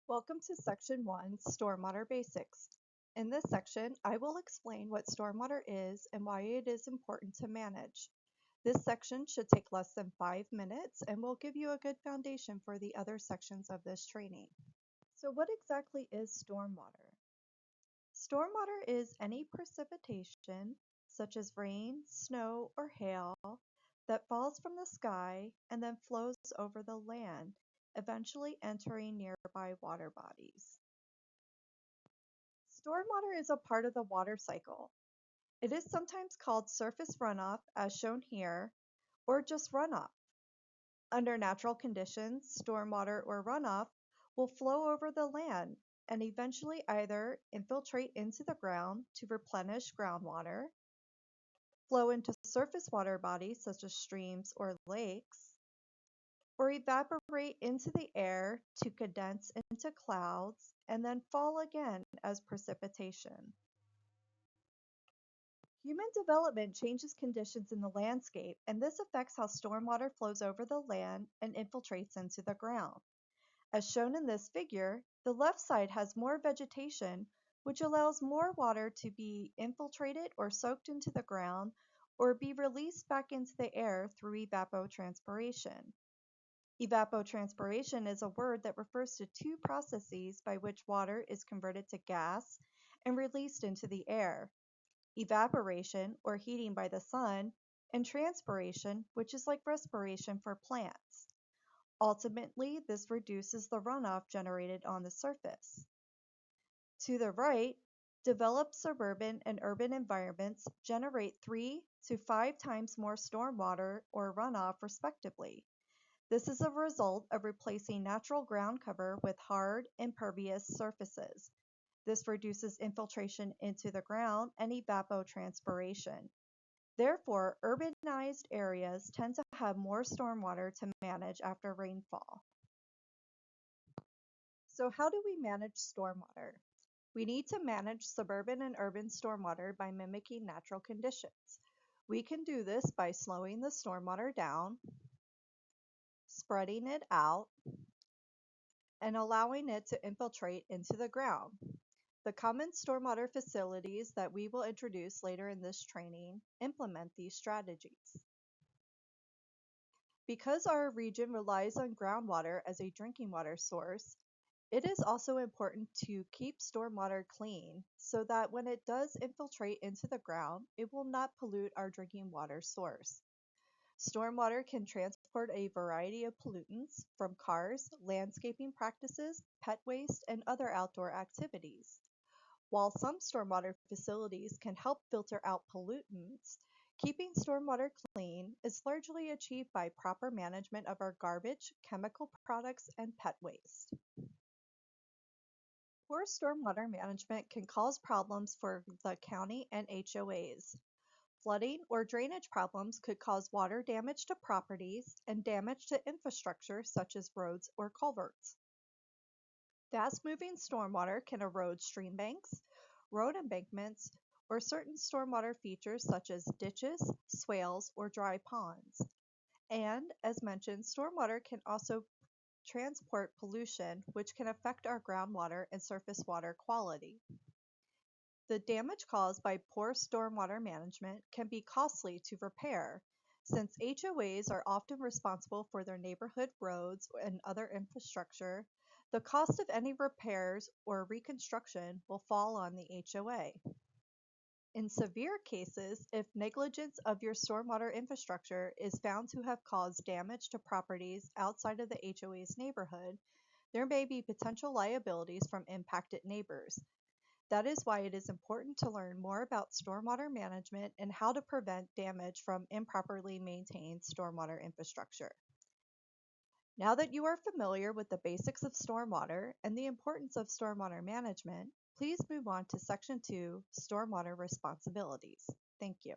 Welcome to Section 1, Stormwater Basics. In this section, I will explain what stormwater is and why it is important to manage. This section should take less than 5 minutes and will give you a good foundation for the other sections of this training. So what exactly is stormwater? Stormwater is any precipitation, such as rain, snow, or hail, that falls from the sky and then flows over the land, eventually entering nearby water bodies. Stormwater is a part of the water cycle. It is sometimes called surface runoff, as shown here, or just runoff. Under natural conditions, stormwater or runoff will flow over the land and eventually either infiltrate into the ground to replenish groundwater, flow into surface water bodies such as streams or lakes, or evaporate into the air to condense into clouds and then fall again as precipitation. Human development changes conditions in the landscape, and this affects how stormwater flows over the land and infiltrates into the ground. As shown in this figure, the left side has more vegetation, which allows more water to be infiltrated or soaked into the ground or be released back into the air through evapotranspiration. Evapotranspiration is a word that refers to two processes by which water is converted to gas and released into the air. Evaporation, or heating by the sun, and transpiration, which is like respiration for plants. Ultimately, this reduces the runoff generated on the surface. To the right, developed suburban and urban environments generate 3 to 5 times more stormwater or runoff respectively. This is a result of replacing natural ground cover with hard, impervious surfaces. This reduces infiltration into the ground and evapotranspiration. Therefore, urbanized areas tend to have more stormwater to manage after rainfall. So how do we manage stormwater? We need to manage suburban and urban stormwater by mimicking natural conditions. We can do this by slowing the stormwater down, spreading it out, and allowing it to infiltrate into the ground. The common stormwater facilities that we will introduce later in this training implement these strategies. Because our region relies on groundwater as a drinking water source, it is also important to keep stormwater clean so that when it does infiltrate into the ground, it will not pollute our drinking water source. Stormwater can transport a variety of pollutants from cars, landscaping practices, pet waste, and other outdoor activities. While some stormwater facilities can help filter out pollutants, keeping stormwater clean is largely achieved by proper management of our garbage, chemical products, and pet waste. Poor stormwater management can cause problems for the county and HOAs. Flooding or drainage problems could cause water damage to properties and damage to infrastructure such as roads or culverts. Fast-moving stormwater can erode stream banks, road embankments, or certain stormwater features such as ditches, swales, or dry ponds. And, as mentioned, stormwater can also transport pollution, which can affect our groundwater and surface water quality. The damage caused by poor stormwater management can be costly to repair. Since HOAs are often responsible for their neighborhood roads and other infrastructure, the cost of any repairs or reconstruction will fall on the HOA. In severe cases, if negligence of your stormwater infrastructure is found to have caused damage to properties outside of the HOA's neighborhood, there may be potential liabilities from impacted neighbors. That is why it is important to learn more about stormwater management and how to prevent damage from improperly maintained stormwater infrastructure. Now that you are familiar with the basics of stormwater and the importance of stormwater management, please move on to Section 2, Stormwater Responsibilities. Thank you.